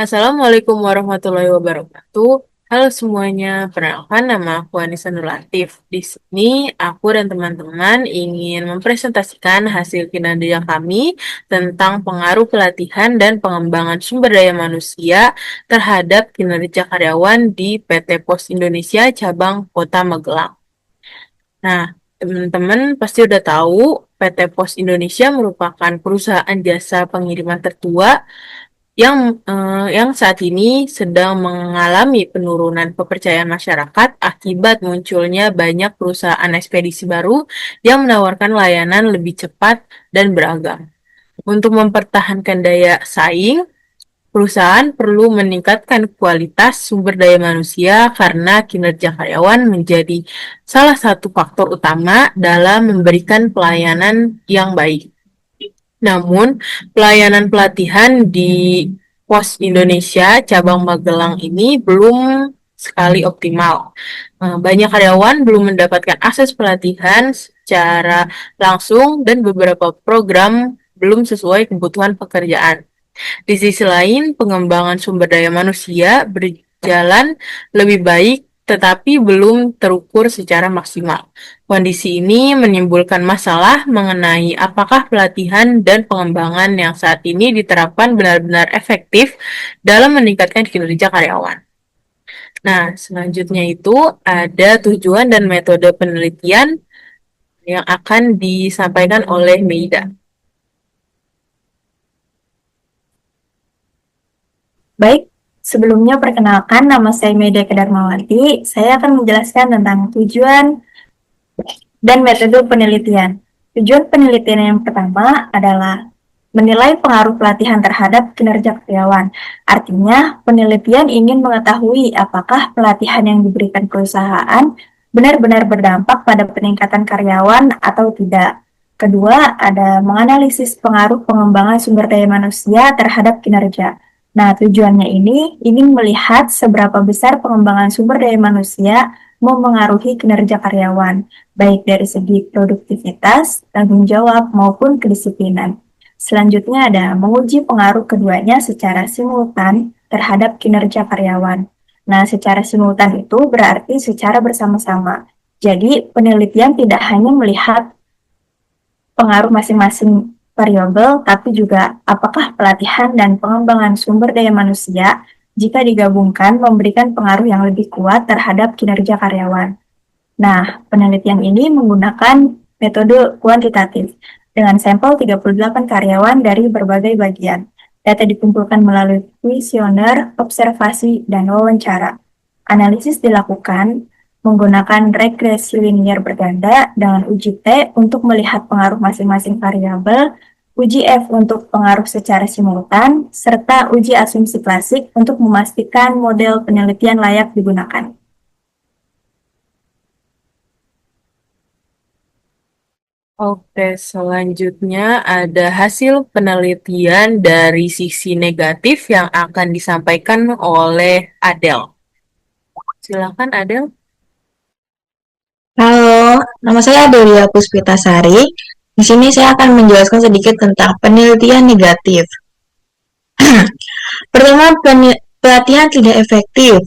Assalamualaikum warahmatullahi wabarakatuh. Halo semuanya, perkenalkan nama aku Anissa Nur Latif. Di sini aku dan teman-teman ingin mempresentasikan hasil kinerja kami tentang pengaruh pelatihan dan pengembangan sumber daya manusia terhadap kinerja karyawan di PT Pos Indonesia cabang Kota Magelang. Nah, teman-teman pasti udah tahu PT Pos Indonesia merupakan perusahaan jasa pengiriman tertua yang saat ini sedang mengalami penurunan kepercayaan masyarakat akibat munculnya banyak perusahaan ekspedisi baru yang menawarkan layanan lebih cepat dan beragam. Untuk mempertahankan daya saing, perusahaan perlu meningkatkan kualitas sumber daya manusia karena kinerja karyawan menjadi salah satu faktor utama dalam memberikan pelayanan yang baik. Namun, pelayanan pelatihan di Pos Indonesia cabang Magelang ini belum sekali optimal. Banyak karyawan belum mendapatkan akses pelatihan secara langsung dan beberapa program belum sesuai kebutuhan pekerjaan. Di sisi lain, pengembangan sumber daya manusia berjalan lebih baik tetapi belum terukur secara maksimal. Kondisi ini menimbulkan masalah mengenai apakah pelatihan dan pengembangan yang saat ini diterapkan benar-benar efektif dalam meningkatkan kinerja karyawan. Nah, selanjutnya itu ada tujuan dan metode penelitian yang akan disampaikan oleh Meida. Baik, sebelumnya perkenalkan nama saya Meida Kedarmawati. Saya akan menjelaskan tentang tujuan dan metode penelitian. Tujuan penelitian yang pertama adalah menilai pengaruh pelatihan terhadap kinerja karyawan. Artinya, penelitian ingin mengetahui apakah pelatihan yang diberikan perusahaan benar-benar berdampak pada peningkatan karyawan atau tidak. Kedua, ada menganalisis pengaruh pengembangan sumber daya manusia terhadap kinerja. Nah, tujuannya ini ingin melihat seberapa besar pengembangan sumber daya manusia memengaruhi kinerja karyawan, baik dari segi produktivitas, tanggung jawab, maupun kedisiplinan. Selanjutnya ada menguji pengaruh keduanya secara simultan terhadap kinerja karyawan. Nah, secara simultan itu berarti secara bersama-sama. Jadi, penelitian tidak hanya melihat pengaruh masing-masing variabel, tapi juga apakah pelatihan dan pengembangan sumber daya manusia jika digabungkan memberikan pengaruh yang lebih kuat terhadap kinerja karyawan. Nah, penelitian ini menggunakan metode kuantitatif dengan sampel 38 karyawan dari berbagai bagian. Data dikumpulkan melalui kuesioner, observasi, dan wawancara. Analisis dilakukan menggunakan regresi linier berganda dengan uji T untuk melihat pengaruh masing-masing variabel, uji F untuk pengaruh secara simultan, serta uji asumsi klasik untuk memastikan model penelitian layak digunakan. Oke, selanjutnya ada hasil penelitian dari sisi negatif yang akan disampaikan oleh Adele. Silakan Adele. Halo, nama saya Delia Puspitasari. Di sini saya akan menjelaskan sedikit tentang penelitian negatif. Pertama, pelatihan tidak efektif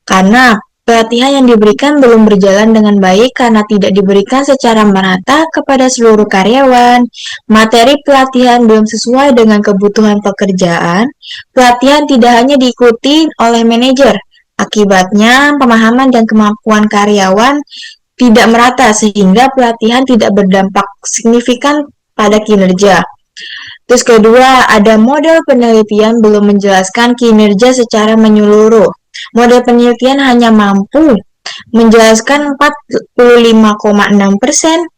karena pelatihan yang diberikan belum berjalan dengan baik karena tidak diberikan secara merata kepada seluruh karyawan. Materi pelatihan belum sesuai dengan kebutuhan pekerjaan. Pelatihan tidak hanya diikuti oleh manajer. Akibatnya, pemahaman dan kemampuan karyawan tidak merata sehingga pelatihan tidak berdampak signifikan pada kinerja. Terus kedua, ada model penelitian belum menjelaskan kinerja secara menyeluruh. Model penelitian hanya mampu menjelaskan 45,6%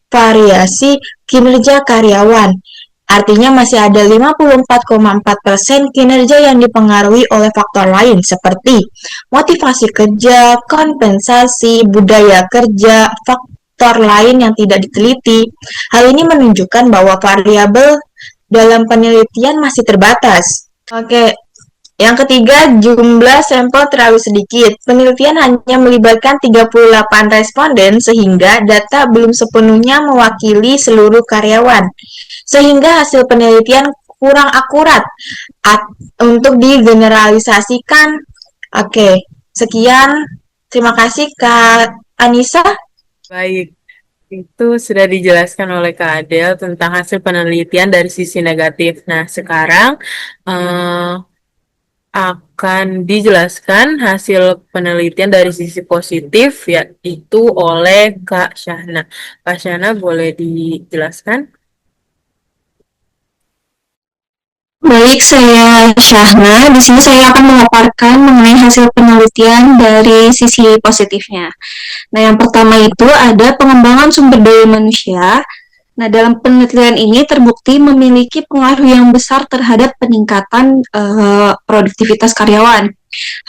variasi kinerja karyawan. Artinya masih ada 54,4% kinerja yang dipengaruhi oleh faktor lain seperti motivasi kerja, kompensasi, budaya kerja, faktor lain yang tidak diteliti. Hal ini menunjukkan bahwa variabel dalam penelitian masih terbatas. Oke, yang ketiga, jumlah sampel terlalu sedikit. Penelitian hanya melibatkan 38 responden sehingga data belum sepenuhnya mewakili seluruh karyawan. Sehingga hasil penelitian kurang akurat untuk digeneralisasikan. Oke, sekian. Terima kasih Kak Anissa. Baik, itu sudah dijelaskan oleh Kak Adel tentang hasil penelitian dari sisi negatif. Nah, sekarang eh, akan dijelaskan hasil penelitian dari sisi positif, yaitu oleh Kak Syahna. Kak Syahna, boleh dijelaskan? Baik, saya Syahna. Di sini saya akan memaparkan mengenai hasil penelitian dari sisi positifnya. Nah, yang pertama itu ada pengembangan sumber daya manusia. Nah, dalam penelitian ini terbukti memiliki pengaruh yang besar terhadap peningkatan produktivitas karyawan.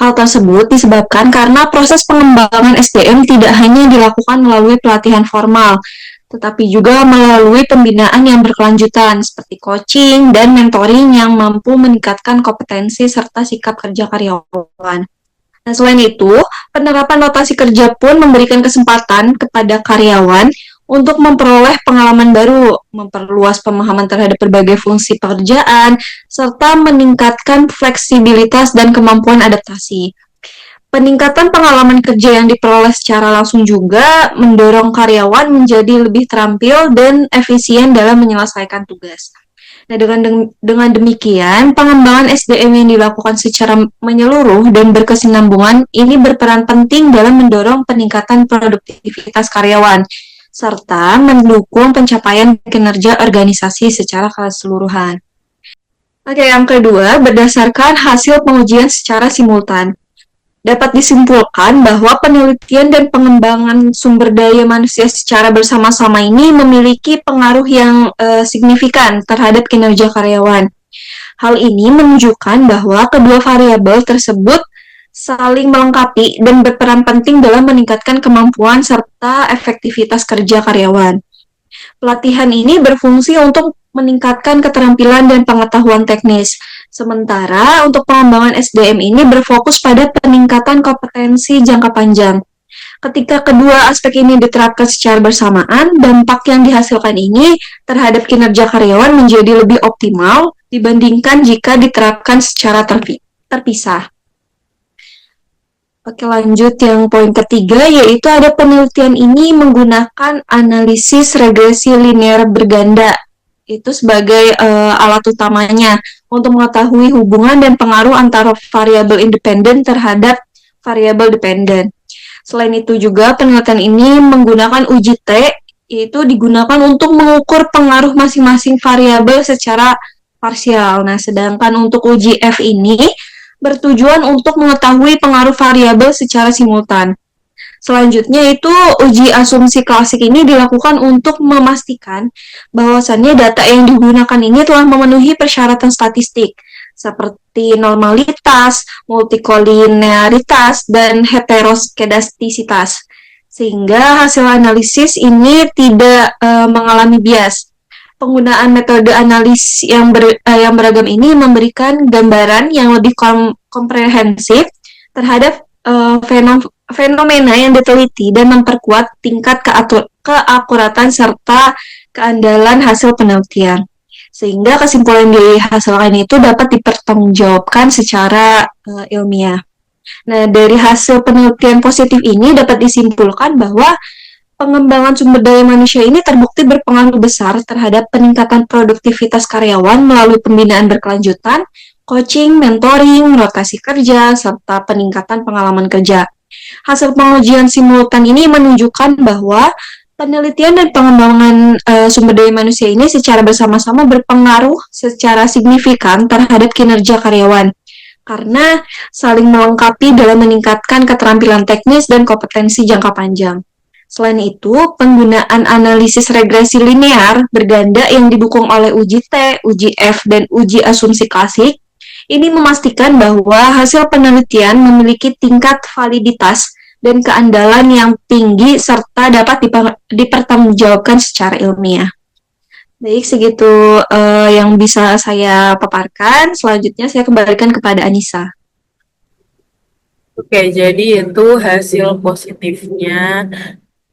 Hal tersebut disebabkan karena proses pengembangan SDM tidak hanya dilakukan melalui pelatihan formal, tetapi juga melalui pembinaan yang berkelanjutan seperti coaching dan mentoring yang mampu meningkatkan kompetensi serta sikap kerja karyawan. Nah, selain itu, penerapan rotasi kerja pun memberikan kesempatan kepada karyawan untuk memperoleh pengalaman baru, memperluas pemahaman terhadap berbagai fungsi pekerjaan, serta meningkatkan fleksibilitas dan kemampuan adaptasi. Peningkatan pengalaman kerja yang diperoleh secara langsung juga mendorong karyawan menjadi lebih terampil dan efisien dalam menyelesaikan tugas. Nah, dengan demikian, pengembangan SDM yang dilakukan secara menyeluruh dan berkesinambungan ini berperan penting dalam mendorong peningkatan produktivitas karyawan, serta mendukung pencapaian kinerja organisasi secara keseluruhan. Oke, yang kedua, berdasarkan hasil pengujian secara simultan dapat disimpulkan bahwa penelitian dan pengembangan sumber daya manusia secara bersama-sama ini memiliki pengaruh yang signifikan terhadap kinerja karyawan. Hal ini menunjukkan bahwa kedua variabel tersebut saling melengkapi dan berperan penting dalam meningkatkan kemampuan serta efektivitas kerja karyawan. Pelatihan ini berfungsi untuk meningkatkan keterampilan dan pengetahuan teknis. Sementara untuk pengembangan SDM ini berfokus pada peningkatan kompetensi jangka panjang. Ketika kedua aspek ini diterapkan secara bersamaan, dampak yang dihasilkan ini terhadap kinerja karyawan menjadi lebih optimal dibandingkan jika diterapkan secara terpisah. Oke, lanjut yang poin ketiga, yaitu ada penelitian ini menggunakan analisis regresi linear berganda. Itu sebagai alat utamanya untuk mengetahui hubungan dan pengaruh antara variabel independen terhadap variabel dependen. Selain itu juga penelitian ini menggunakan uji T, yaitu digunakan untuk mengukur pengaruh masing-masing variabel secara parsial. Nah, sedangkan untuk uji F ini bertujuan untuk mengetahui pengaruh variabel secara simultan. Selanjutnya itu uji asumsi klasik ini dilakukan untuk memastikan bahwasannya data yang digunakan ini telah memenuhi persyaratan statistik seperti normalitas, multikolinearitas, dan heteroskedastisitas. Sehingga hasil analisis ini tidak mengalami bias. Penggunaan metode analis yang beragam ini memberikan gambaran yang lebih komprehensif terhadap fenomena yang diteliti dan memperkuat tingkat keakuratan serta keandalan hasil penelitian. Sehingga kesimpulan yang dihasilkan itu dapat dipertanggungjawabkan secara ilmiah. Nah, dari hasil penelitian positif ini dapat disimpulkan bahwa pengembangan sumber daya manusia ini terbukti berpengaruh besar terhadap peningkatan produktivitas karyawan melalui pembinaan berkelanjutan, coaching, mentoring, rotasi kerja, serta peningkatan pengalaman kerja. Hasil pengujian simultan ini menunjukkan bahwa penelitian dan pengembangan sumber daya manusia ini secara bersama-sama berpengaruh secara signifikan terhadap kinerja karyawan karena saling melengkapi dalam meningkatkan keterampilan teknis dan kompetensi jangka panjang. Selain itu, penggunaan analisis regresi linear berganda yang didukung oleh uji T, uji F, dan uji asumsi klasik ini memastikan bahwa hasil penelitian memiliki tingkat validitas dan keandalan yang tinggi serta dapat dipertanggungjawabkan secara ilmiah. Baik, segitu yang bisa saya paparkan. Selanjutnya saya kembalikan kepada Anissa. Oke, jadi itu hasil positifnya.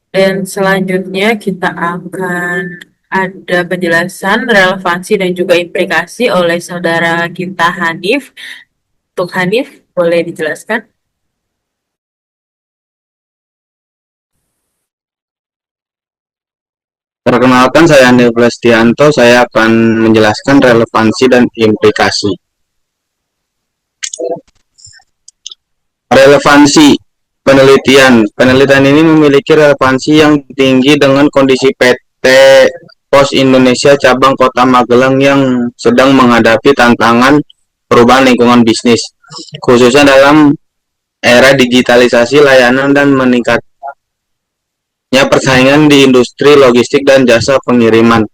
Dan selanjutnya kita akan ada penjelasan relevansi dan juga implikasi oleh saudara kita Hanif. Untuk Hanif, boleh dijelaskan? Perkenalkan, saya Andi Plestianto. Saya akan menjelaskan relevansi dan implikasi. Relevansi penelitian. Penelitian ini memiliki relevansi yang tinggi dengan kondisi PT Pos Indonesia cabang Kota Magelang yang sedang menghadapi tantangan perubahan lingkungan bisnis, khususnya dalam era digitalisasi layanan dan meningkatnya persaingan di industri logistik dan jasa pengiriman.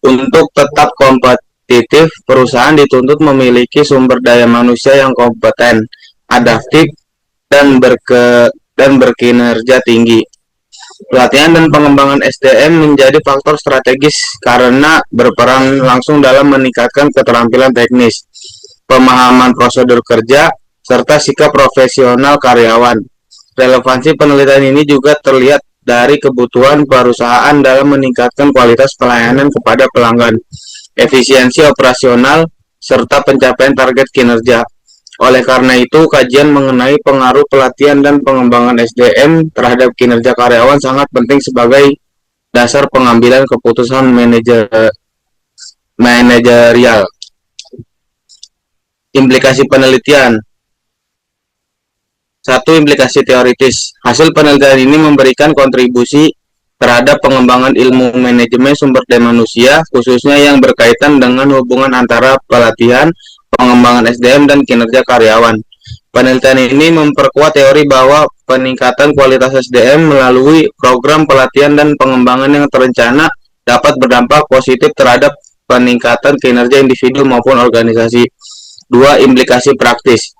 Untuk tetap kompetitif, perusahaan dituntut memiliki sumber daya manusia yang kompeten, adaptif, dan berkinerja tinggi. Pelatihan dan pengembangan SDM menjadi faktor strategis karena berperan langsung dalam meningkatkan keterampilan teknis, pemahaman prosedur kerja, serta sikap profesional karyawan. Relevansi penelitian ini juga terlihat dari kebutuhan perusahaan dalam meningkatkan kualitas pelayanan kepada pelanggan, efisiensi operasional, serta pencapaian target kinerja. Oleh karena itu, kajian mengenai pengaruh pelatihan dan pengembangan SDM terhadap kinerja karyawan sangat penting sebagai dasar pengambilan keputusan manajerial. Implikasi penelitian. Satu, implikasi teoritis. Hasil penelitian ini memberikan kontribusi terhadap pengembangan ilmu manajemen sumber daya manusia, khususnya yang berkaitan dengan hubungan antara pelatihan, pengembangan SDM, dan kinerja karyawan. Penelitian ini memperkuat teori bahwa peningkatan kualitas SDM melalui program pelatihan dan pengembangan yang terencana dapat berdampak positif terhadap peningkatan kinerja individu maupun organisasi. Dua, implikasi praktis.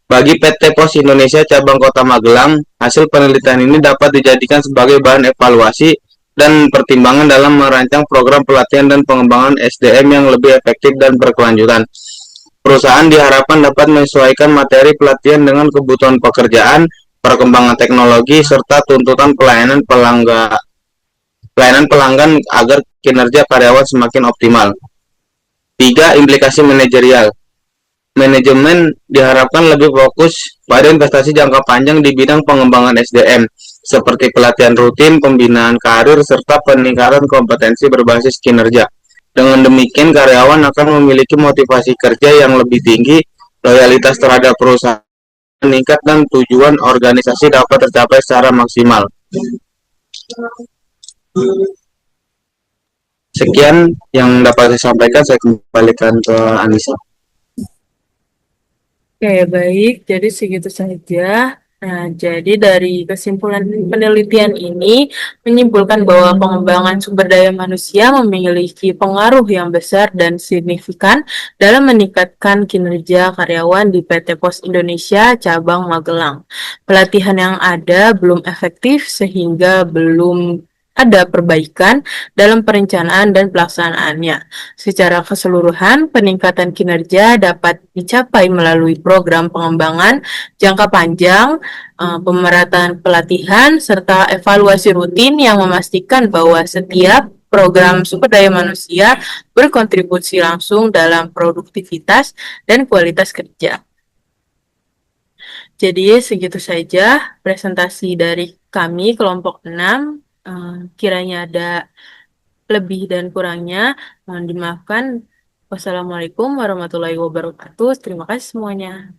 Bagi PT Pos Indonesia cabang Kota Magelang, hasil penelitian ini dapat dijadikan sebagai bahan evaluasi dan pertimbangan dalam merancang program pelatihan dan pengembangan SDM yang lebih efektif dan berkelanjutan. Perusahaan diharapkan dapat menyesuaikan materi pelatihan dengan kebutuhan pekerjaan, perkembangan teknologi, serta tuntutan pelayanan pelanggan agar kinerja karyawan semakin optimal. Tiga, implikasi manajerial. Manajemen diharapkan lebih fokus pada investasi jangka panjang di bidang pengembangan SDM, seperti pelatihan rutin, pembinaan karir, serta peningkatan kompetensi berbasis kinerja. Dengan demikian, karyawan akan memiliki motivasi kerja yang lebih tinggi, loyalitas terhadap perusahaan meningkat, dan tujuan organisasi dapat tercapai secara maksimal. Sekian yang dapat saya sampaikan, saya kembalikan ke Anissa. Oke, baik. Jadi segitu saja. Nah, jadi dari kesimpulan penelitian ini menyimpulkan bahwa pengembangan sumber daya manusia memiliki pengaruh yang besar dan signifikan dalam meningkatkan kinerja karyawan di PT Pos Indonesia cabang Magelang. Pelatihan yang ada belum efektif sehingga belum ada perbaikan dalam perencanaan dan pelaksanaannya. Secara keseluruhan, peningkatan kinerja dapat dicapai melalui program pengembangan jangka panjang, pemerataan pelatihan, serta evaluasi rutin yang memastikan bahwa setiap program sumber daya manusia berkontribusi langsung dalam produktivitas dan kualitas kerja. Jadi segitu saja presentasi dari kami kelompok 6. Kiranya ada lebih dan kurangnya mohon dimaafkan. Wassalamualaikum warahmatullahi wabarakatuh. Terima kasih semuanya.